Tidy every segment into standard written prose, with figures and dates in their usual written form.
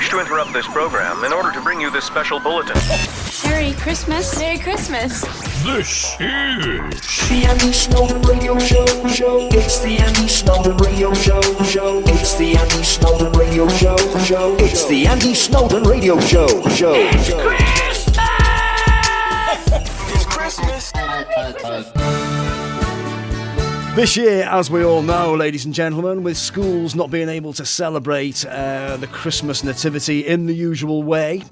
wish to interrupt this program in order to bring you this special bulletin. Merry Christmas. Merry Christmas. This is the Andy Snowden Radio Show. It's the Andy Snowden Radio Show. It's the Andy Snowden Radio Show. It's the Andy Snowden Radio Show. It's Christmas! It's Christmas. This year, as we all know, ladies and gentlemen, with schools not being able to celebrate the Christmas nativity in the usual way,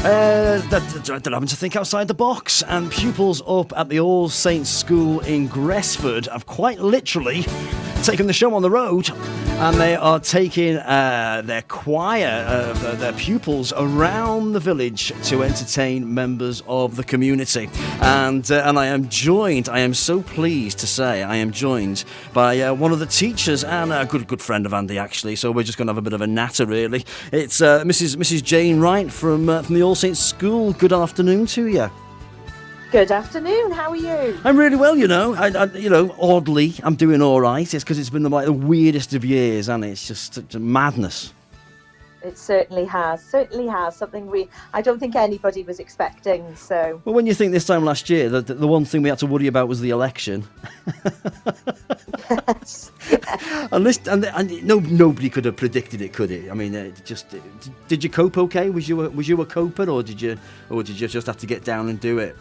they're having to think outside the box, and pupils up at the All Saints School in Gresford have quite literally taken the show on the road, and they are taking their choir, their pupils, around the village to entertain members of the community. And I am so pleased to say, I am joined by one of the teachers and a good friend of Andy, actually. So we're just going to have a bit of a natter, really. It's Mrs. Jane Wright from the All Saints School. Good afternoon to you. Good afternoon. How are you? I'm really well, you know. Oddly, I'm doing all right. It's because it's been the weirdest of years, and it's just madness. It certainly has. Something I don't think anybody was expecting. So. Well, when you think this time last year, the one thing we had to worry about was the election. Yes. and nobody could have predicted it, could it? I mean, did you cope okay? Was you a coper, or did you just have to get down and do it?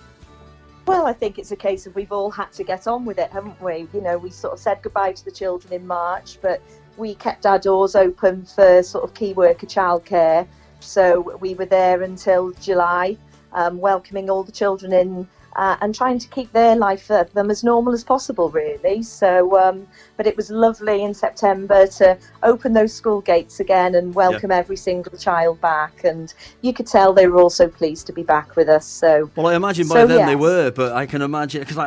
Well, I think it's a case of we've all had to get on with it, haven't we? You know, we sort of said goodbye to the children in March, but we kept our doors open for sort of key worker childcare. So we were there until July, welcoming all the children in and trying to keep their life for them as normal as possible, really. So, but it was lovely in September to open those school gates again and welcome every single child back. And you could tell they were all so pleased to be back with us. So, well, I imagine by then they were, but I can imagine because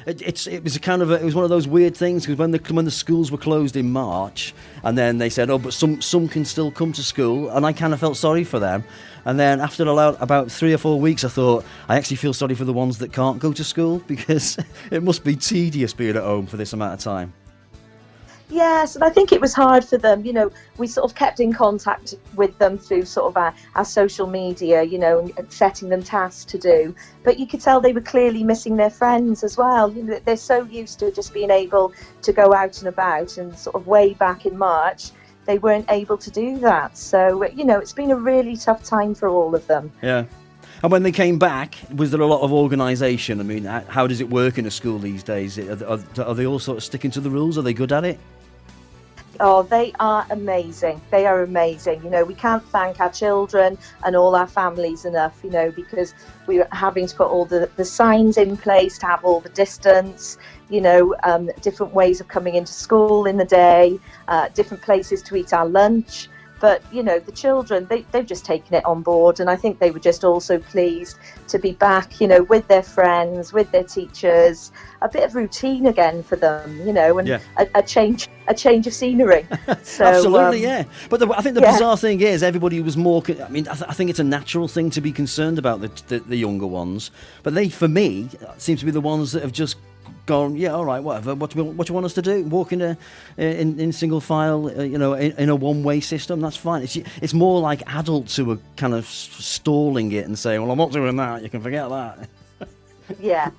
it was one of those weird things because when the schools were closed in March, and then they said, oh, but some can still come to school, and I kind of felt sorry for them. And then after about 3 or 4 weeks, I thought, I actually feel sorry for the ones that can't go to school because it must be tedious being at home for this amount of time. Yes, and I think it was hard for them. You know, we sort of kept in contact with them through sort of our social media, you know, and setting them tasks to do. But you could tell they were clearly missing their friends as well. You know, they're so used to just being able to go out and about, and sort of way back in March, they weren't able to do that. So, you know, it's been a really tough time for all of them. Yeah. And when they came back, was there a lot of organisation? I mean, how does it work in a school these days? Are they all sort of sticking to the rules? Are they good at it? Oh, they are amazing. They are amazing. You know, we can't thank our children and all our families enough, you know, because we were having to put all the signs in place to have all the distance, you know, different ways of coming into school in the day, different places to eat our lunch. But, you know, the children, they've just taken it on board. And I think they were just also pleased to be back, you know, with their friends, with their teachers, a bit of routine again for them, you know, and a change of scenery. So, absolutely, yeah. But I think the bizarre thing is everybody was more, I mean, I think it's a natural thing to be concerned about the younger ones. But they, for me, seem to be the ones that have just gone, yeah, all right, whatever. What do you want us to do? Walk in single file, you know, in a one-way system? That's fine. It's more like adults who are kind of stalling it and saying, well, I'm not doing that. You can forget that. Yeah.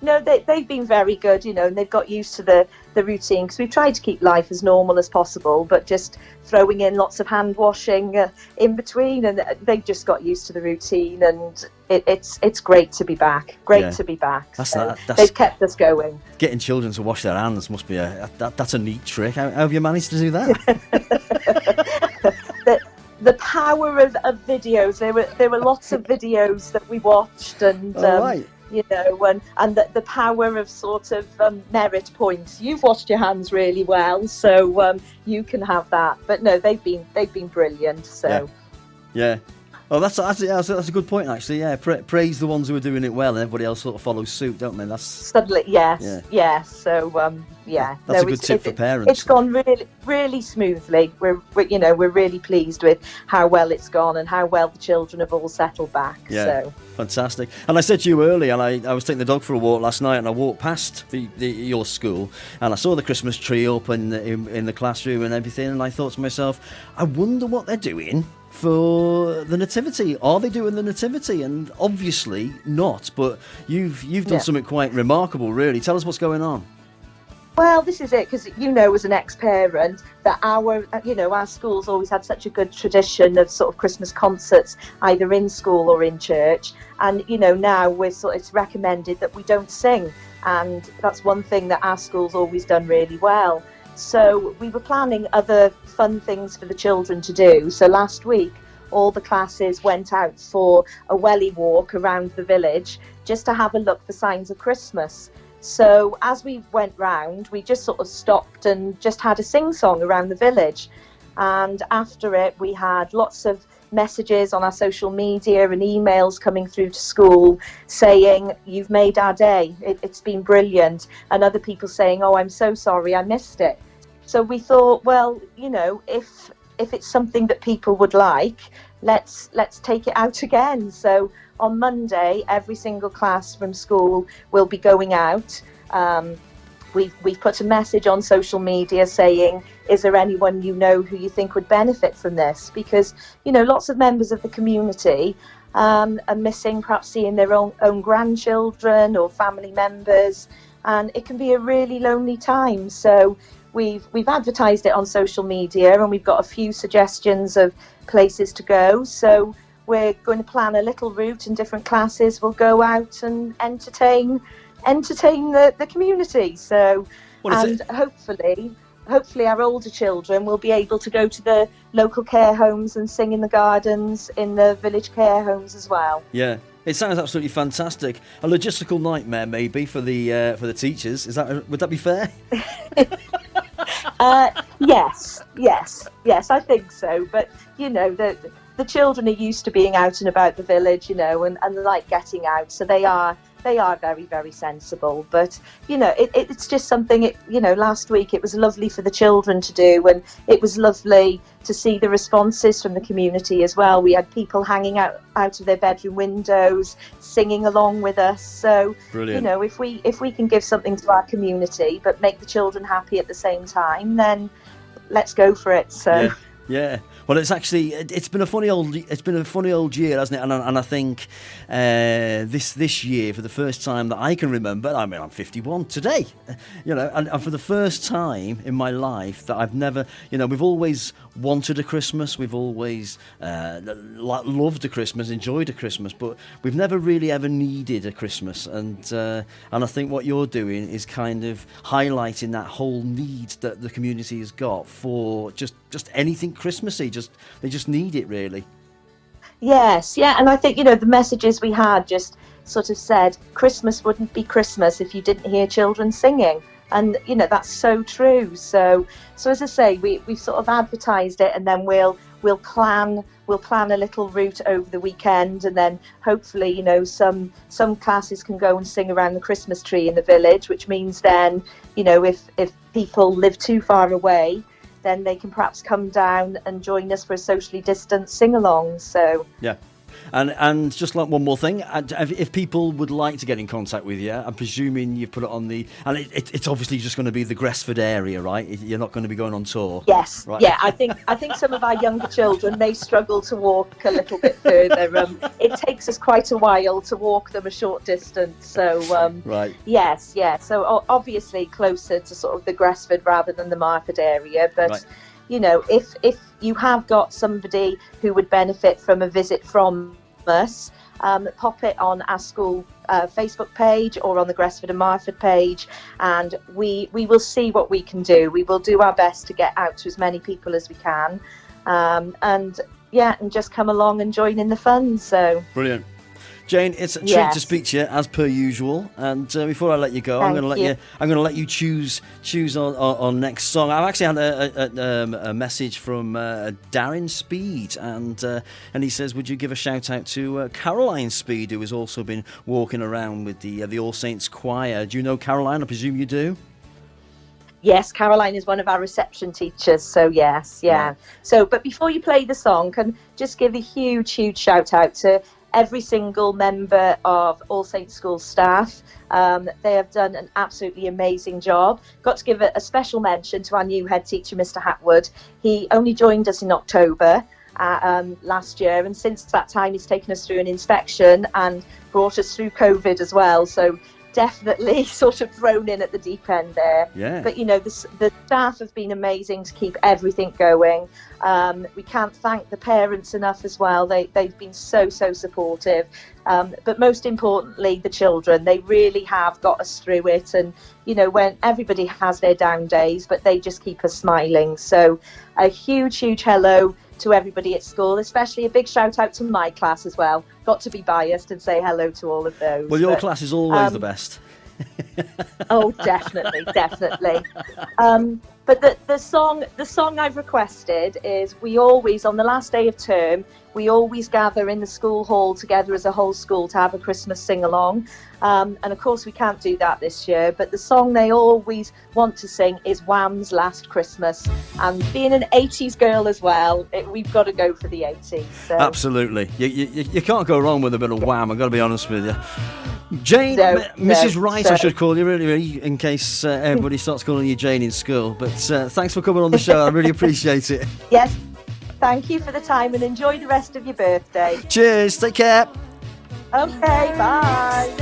No, they've been very good, you know, and they've got used to the routine because we've tried to keep life as normal as possible, but just throwing in lots of hand washing in between, and they've just got used to the routine, and it's great to be back. To be back. They've kept us going. Getting children to wash their hands must be that's a neat trick. How have you managed to do that? The power of videos. There were lots of videos that we watched, and you know, and the power of sort of merit points. You've washed your hands really well, so you can have that. But no, they've been brilliant. So yeah. Oh, that's a good point, actually. Yeah, praise the ones who are doing it well, and everybody else sort of follows suit, don't they? That's suddenly, yes. So that's a good tip for parents. It's gone really smoothly. We're really pleased with how well it's gone and how well the children have all settled back. Yeah, so fantastic. And I said to you earlier, and I was taking the dog for a walk last night, and I walked past your school, and I saw the Christmas tree up in the classroom and everything, and I thought to myself, I wonder what they're doing for the Nativity. Are they doing the Nativity? And obviously not, but you've done something quite remarkable, really. Tell us what's going on. Well, this is it, because as an ex-parent, that our school's always had such a good tradition of sort of Christmas concerts, either in school or in church. And now it's recommended that we don't sing, and that's one thing that our school's always done really well. So we were planning other fun things for the children to do. So last week, all the classes went out for a welly walk around the village just to have a look for signs of Christmas. So as we went round, we just sort of stopped and just had a sing-song around the village. And after it, we had lots of messages on our social media and emails coming through to school saying, "You've made our day, it's been brilliant." And other people saying, "Oh, I'm so sorry, I missed it." So we thought, well, if it's something that people would like, let's take it out again. So on Monday, every single class from school will be going out. We've put a message on social media saying, is there anyone who you think would benefit from this? Because, lots of members of the community are missing perhaps seeing their own grandchildren or family members, and it can be a really lonely time. So we've advertised it on social media, and we've got a few suggestions of places to go. So we're going to plan a little route, and different classes will go out and entertain the community. So, and hopefully our older children will be able to go to the local care homes and sing in the gardens in the village care homes as well. Yeah, it sounds absolutely fantastic. A logistical nightmare maybe for the teachers. Would that be fair? Yes, I think so. But the children are used to being out and about the village, and like getting out, so they are very, very sensible. But it's just something. Last week it was lovely for the children to do, and it was lovely to see the responses from the community as well. We had people hanging out of their bedroom windows, singing along with us. So brilliant. If we can give something to our community, but make the children happy at the same time, then let's go for it. So. Yeah. Well, it's been a funny old year, hasn't it? And I think this year, for the first time that I can remember, I mean, I'm 51 today, and for the first time in my life that I've never, we've always wanted a Christmas, we've always loved a Christmas, enjoyed a Christmas, but we've never really ever needed a Christmas. And I think what you're doing is kind of highlighting that whole need that the community has got for just anything Christmassy. They just need it, really. Yes, and I think the messages we had just sort of said Christmas wouldn't be Christmas if you didn't hear children singing, and that's so true. So as I say, we've sort of advertised it, and then we'll plan a little route over the weekend, and then hopefully some classes can go and sing around the Christmas tree in the village, which means then if people live too far away, then they can perhaps come down and join us for a socially distanced sing-along. So yeah. And just like one more thing, if people would like to get in contact with you, I'm presuming you've put it on and it's obviously just going to be the Gresford area, right? You're not going to be going on tour. Yes, right? Yeah. I think some of our younger children may struggle to walk a little bit further. It takes us quite a while to walk them a short distance. So right. Yes, yeah. So obviously closer to sort of the Gresford rather than the Marford area, but. Right. If you have got somebody who would benefit from a visit from us, pop it on our school Facebook page or on the Gresford and Marford page, and we will see what we can do. We will do our best to get out to as many people as we can, and just come along and join in the fun. So brilliant. Jane, it's a treat to speak to you as per usual. And before I let you go, I'm going to let you choose our next song. I've actually had a message from Darren Speed, and he says, would you give a shout out to Caroline Speed, who has also been walking around with the All Saints Choir. Do you know Caroline? I presume you do. Yes, Caroline is one of our reception teachers, so yes, yeah. Right. So, but before you play the song, can just give a huge shout out to every single member of All Saints School staff. They have done an absolutely amazing job. Got to give a special mention to our new head teacher, Mr. Hatwood. He only joined us in October, last year, and since that time he's taken us through an inspection and brought us through COVID as well. So definitely sort of thrown in at the deep end there. Yeah. But, you know, the staff have been amazing to keep everything going. We can't thank the parents enough as well. They've been so supportive. But most importantly, the children, they really have got us through it. And, you know, when everybody has their down days, but they just keep us smiling. So a huge hello to everybody at school, especially a big shout out to my class as well. Got to be biased and say hello to all of those. Well, your class is always the best. Oh, definitely. But the song I've requested is, we always, on the last day of term, we always gather in the school hall together as a whole school to have a Christmas sing-along. And of course we can't do that this year, but the song they always want to sing is Wham's Last Christmas. And being an 80s girl as well, we've got to go for the 80s. So. Absolutely. You can't go wrong with a bit of Wham, I've got to be honest with you. Jane, Mrs. Wright, I should call you, really, in case everybody starts calling you Jane in school. But thanks for coming on the show. I really appreciate it. Yes, thank you for the time, and enjoy the rest of your birthday. Cheers, take care. Okay, bye.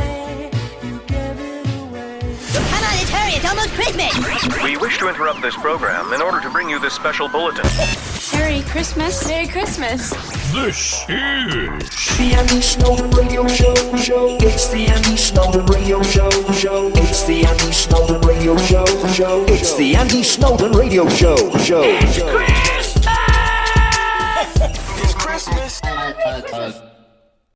Come on, let's hurry, it's almost Christmas! We wish to interrupt this program in order to bring you this special bulletin. Merry Christmas. Merry Christmas! This is The Andy Snowden Radio Show. It's the Andy Snowden Radio Show. It's the Andy Snowden Radio Show. It's the Andy Snowden Radio Show.